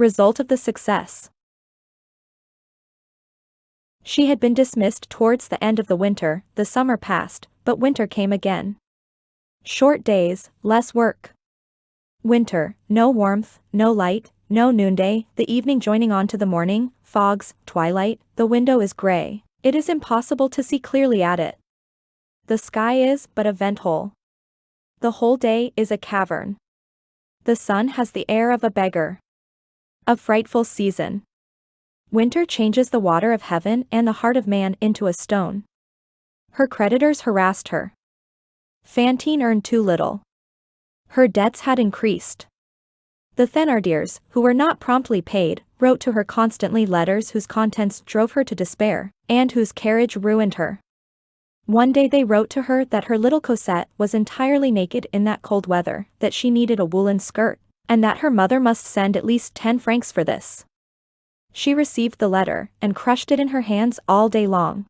Result of the success. She had been dismissed towards the end of the winter. The summer passed, but winter came again. Short days, less work. Winter, no warmth, no light, no noonday, the evening joining on to the morning, fogs, twilight, the window is gray. It is impossible to see clearly at it. The sky is but a vent hole. The whole day is a cavern. The sun has the air of a beggar. A frightful season. Winter changes the water of heaven and the heart of man into a stone. Her creditors harassed her. Fantine earned too little. Her debts had increased. The Thénardiers, who were not promptly paid, wrote to her constantly letters whose contents drove her to despair, and whose carriage ruined her. One day they wrote to her that her little Cosette was entirely naked in that cold weather, that she needed a woolen skirt, and that her mother must send at least 10 francs for this. She received the letter, and crushed it in her hands all day long.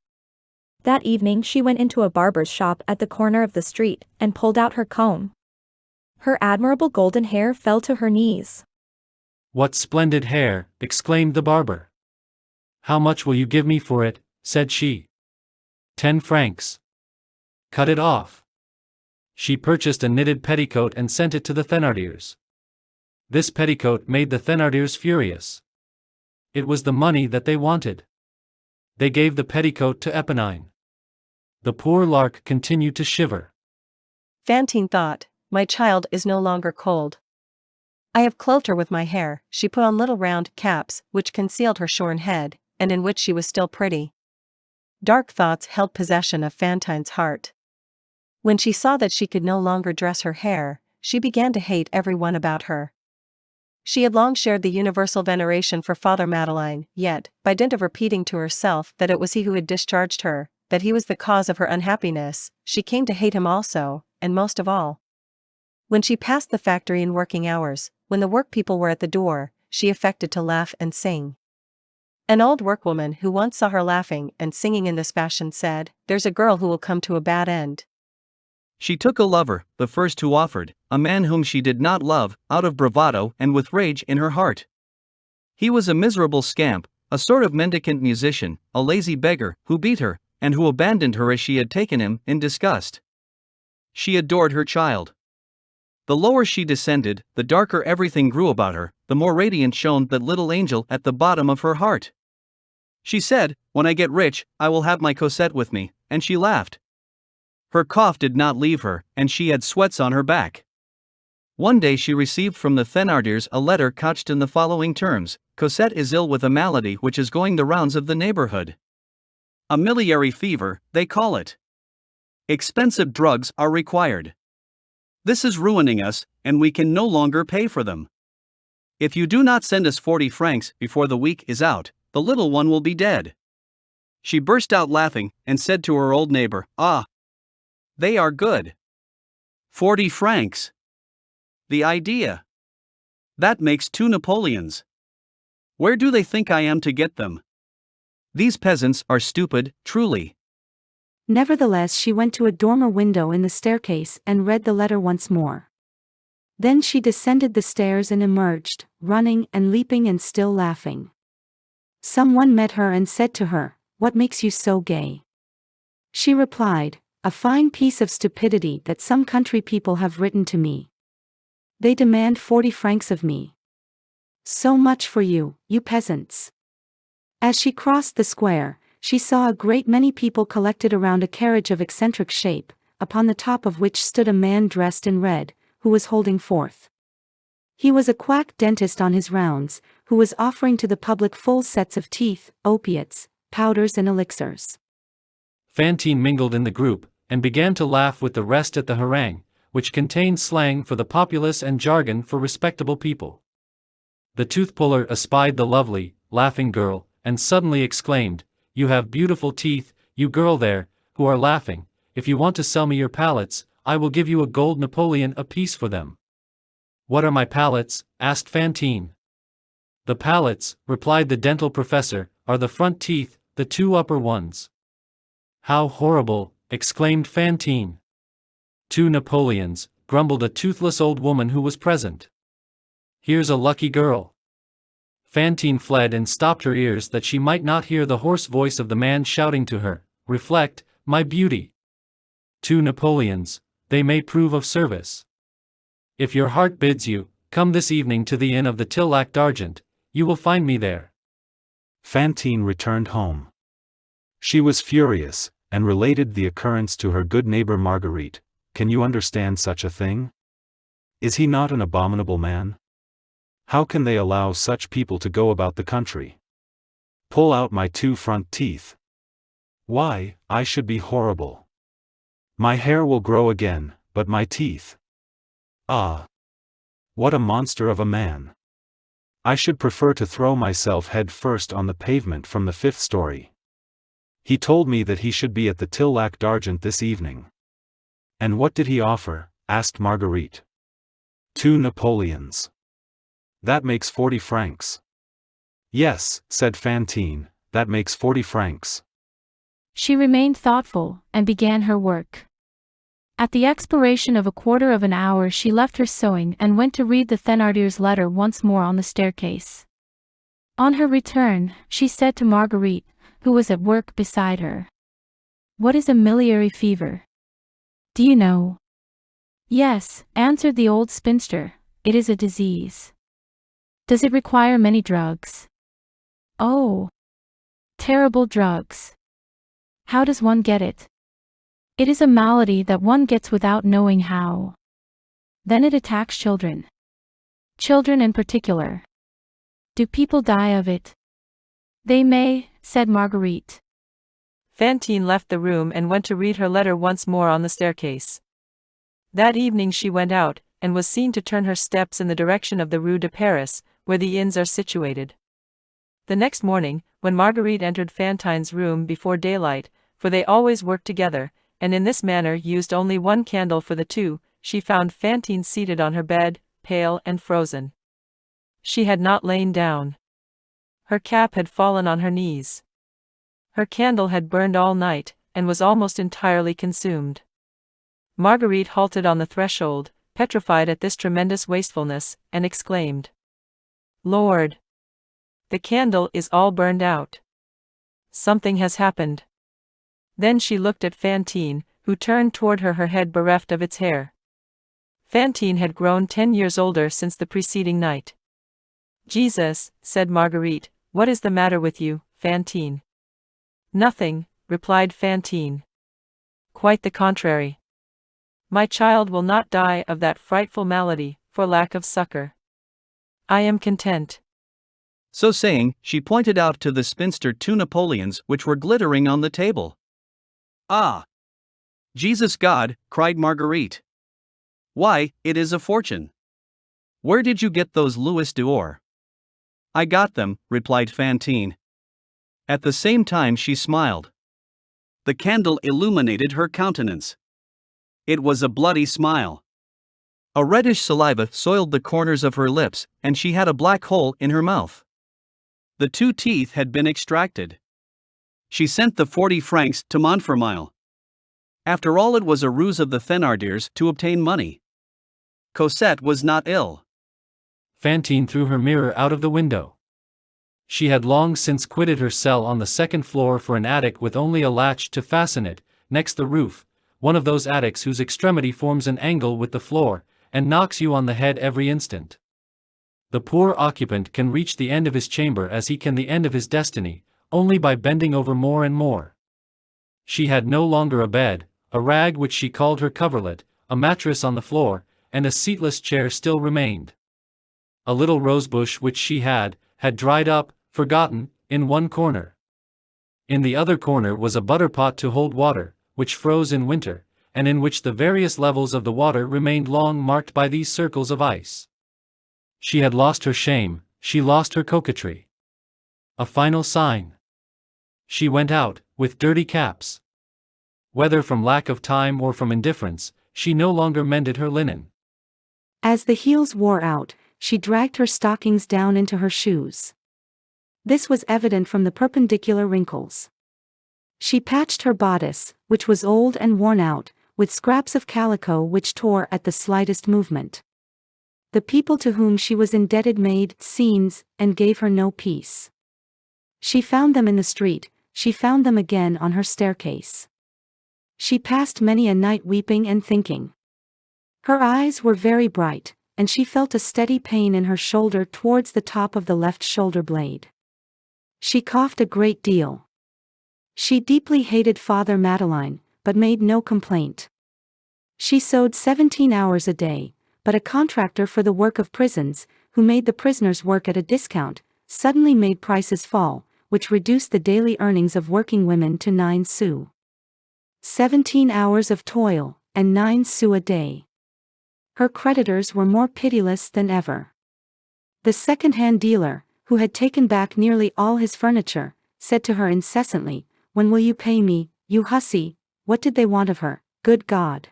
That evening she went into a barber's shop at the corner of the street, and pulled out her comb. Her admirable golden hair fell to her knees. "What splendid hair!" exclaimed the barber. "How much will you give me for it?" said she. 10 francs. "Cut it off." She purchased a knitted petticoat and sent it to the Thénardiers. This petticoat made the Thénardiers furious. It was the money that they wanted. They gave the petticoat to Éponine. The poor lark continued to shiver. Fantine thought, "My child is no longer cold. I have clothed her with my hair." She put on little round caps, which concealed her shorn head, and in which she was still pretty. Dark thoughts held possession of Fantine's heart. When she saw that she could no longer dress her hair, she began to hate every one about her. She had long shared the universal veneration for Father Madeleine, yet, by dint of repeating to herself that it was he who had discharged her, that he was the cause of her unhappiness, she came to hate him also, and most of all. When she passed the factory in working hours, when the workpeople were at the door, she affected to laugh and sing. An old workwoman who once saw her laughing and singing in this fashion said, "There's a girl who will come to a bad end." She took a lover, the first who offered, a man whom she did not love, out of bravado and with rage in her heart. He was a miserable scamp, a sort of mendicant musician, a lazy beggar, who beat her, and who abandoned her as she had taken him, in disgust. She adored her child. The lower she descended, the darker everything grew about her, the more radiant shone that little angel at the bottom of her heart. She said, "When I get rich, I will have my Cosette with me," and she laughed. Her cough did not leave her, and she had sweats on her back. One day she received from the Thénardiers a letter couched in the following terms: "Cosette is ill with a malady which is going the rounds of the neighborhood. A miliary fever, they call it. Expensive drugs are required. This is ruining us, and we can no longer pay for them. If you do not send us 40 francs before the week is out, the little one will be dead." She burst out laughing, and said to her old neighbor, "Ah! They are good. 40 francs. The idea! That makes 2 Napoleons. Where do they think I am to get them? These peasants are stupid, truly." Nevertheless, she went to a dormer window in the staircase and read the letter once more. Then she descended the stairs and emerged, running and leaping and still laughing. Someone met her and said to her, "What makes you so gay?" She replied, "A fine piece of stupidity that some country people have written to me. They demand 40 francs of me. So much for you, you peasants." As she crossed the square, she saw a great many people collected around a carriage of eccentric shape, upon the top of which stood a man dressed in red, who was holding forth. He was a quack dentist on his rounds, who was offering to the public full sets of teeth, opiates, powders and elixirs. Fantine mingled in the group, and began to laugh with the rest at the harangue, which contained slang for the populace and jargon for respectable people. The tooth-puller espied the lovely, laughing girl, and suddenly exclaimed, "You have beautiful teeth, you girl there, who are laughing. If you want to sell me your palates, I will give you a gold Napoleon apiece for them." "What are my palates?" asked Fantine. "The palates," replied the dental professor, "are the front teeth, the 2 upper ones." "How horrible!" exclaimed Fantine. 2 Napoleons, grumbled a toothless old woman who was present. "Here's a lucky girl." Fantine fled and stopped her ears that she might not hear the hoarse voice of the man shouting to her, "Reflect, my beauty. 2 Napoleons, they may prove of service. If your heart bids you, come this evening to the inn of the Tillac d'Argent, you will find me there." Fantine returned home. She was furious, and related the occurrence to her good neighbor Marguerite. "Can you understand such a thing? Is he not an abominable man? How can they allow such people to go about the country? Pull out my 2 front teeth. Why, I should be horrible. My hair will grow again, but my teeth. Ah! What a monster of a man. I should prefer to throw myself head first on the pavement from the 5th story. He told me that he should be at the Tillac d'Argent this evening." "And what did he offer?" asked Marguerite. 2 Napoleons. That makes 40 francs. "Yes," said Fantine, "that makes 40 francs. She remained thoughtful, and began her work. At the expiration of a quarter of an hour she left her sewing and went to read the Thénardiers' letter once more on the staircase. On her return, she said to Marguerite, who was at work beside her, "What is a miliary fever? Do you know?" "Yes," answered the old spinster, "it is a disease." "Does it require many drugs?" "Oh! Terrible drugs. How does one get it?" "It is a malady that one gets without knowing how. Then it attacks children. Children in particular. Do people die of it?" "They may," said Marguerite. Fantine left the room and went to read her letter once more on the staircase. That evening she went out, and was seen to turn her steps in the direction of the Rue de Paris, where the inns are situated. The next morning, when Marguerite entered Fantine's room before daylight, for they always worked together, and in this manner used only one candle for the two, she found Fantine seated on her bed, pale and frozen. She had not lain down. Her cap had fallen on her knees. Her candle had burned all night, and was almost entirely consumed. Marguerite halted on the threshold, petrified at this tremendous wastefulness, and exclaimed, "Lord! The candle is all burned out. Something has happened." Then she looked at Fantine, who turned toward her head bereft of its hair. Fantine had grown 10 years older since the preceding night. "Jesus," said Marguerite, "what is the matter with you, Fantine?" "Nothing," replied Fantine. "Quite the contrary. My child will not die of that frightful malady, for lack of succor. I am content." So saying, she pointed out to the spinster 2 Napoleons which were glittering on the table. "Ah! Jesus God," cried Marguerite. "Why, it is a fortune. Where did you get those Louis d'Or?" "I got them," replied Fantine. At the same time she smiled. The candle illuminated her countenance. It was a bloody smile. A reddish saliva soiled the corners of her lips, and she had a black hole in her mouth. The 2 teeth had been extracted. She sent the 40 francs to Montfermeil. After all, it was a ruse of the Thénardiers to obtain money. Cosette was not ill. Fantine threw her mirror out of the window. She had long since quitted her cell on the 2nd floor for an attic with only a latch to fasten it, next the roof, one of those attics whose extremity forms an angle with the floor, and knocks you on the head every instant. The poor occupant can reach the end of his chamber as he can the end of his destiny, only by bending over more and more. She had no longer a bed, a rag which she called her coverlet, a mattress on the floor, and a seatless chair still remained. A little rosebush which she had dried up, forgotten, in one corner. In the other corner was a butter pot to hold water, which froze in winter, and in which the various levels of the water remained long marked by these circles of ice. She had lost her shame, she lost her coquetry. A final sign. She went out, with dirty caps. Whether from lack of time or from indifference, she no longer mended her linen. As the heels wore out, she dragged her stockings down into her shoes. This was evident from the perpendicular wrinkles. She patched her bodice, which was old and worn out, with scraps of calico which tore at the slightest movement. The people to whom she was indebted made scenes and gave her no peace. She found them in the street, she found them again on her staircase. She passed many a night weeping and thinking. Her eyes were very bright, and she felt a steady pain in her shoulder towards the top of the left shoulder blade. She coughed a great deal. She deeply hated Father Madeleine, but made no complaint. She sewed 17 hours a day, but a contractor for the work of prisons, who made the prisoners work at a discount, suddenly made prices fall, which reduced the daily earnings of working women to 9 sous. 17 hours of toil, and 9 sous a day. Her creditors were more pitiless than ever. The second-hand dealer, who had taken back nearly all his furniture, said to her incessantly, "When will you pay me, you hussy?" What did they want of her, good God?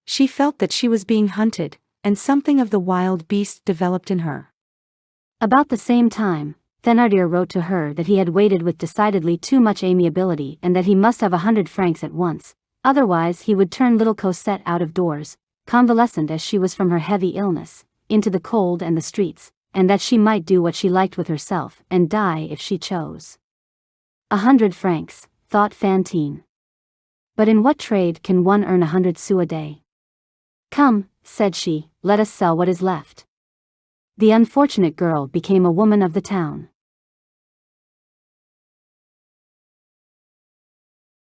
She felt that she was being hunted, and something of the wild beast developed in her. About the same time, Thénardier wrote to her that he had waited with decidedly too much amiability and that he must have 100 francs at once, otherwise he would turn little Cosette out of doors, convalescent as she was from her heavy illness, into the cold and the streets, and that she might do what she liked with herself and die if she chose. 100 francs, thought Fantine. But in what trade can one earn 100 sous a day? Come, said she, let us sell what is left. The unfortunate girl became a woman of the town.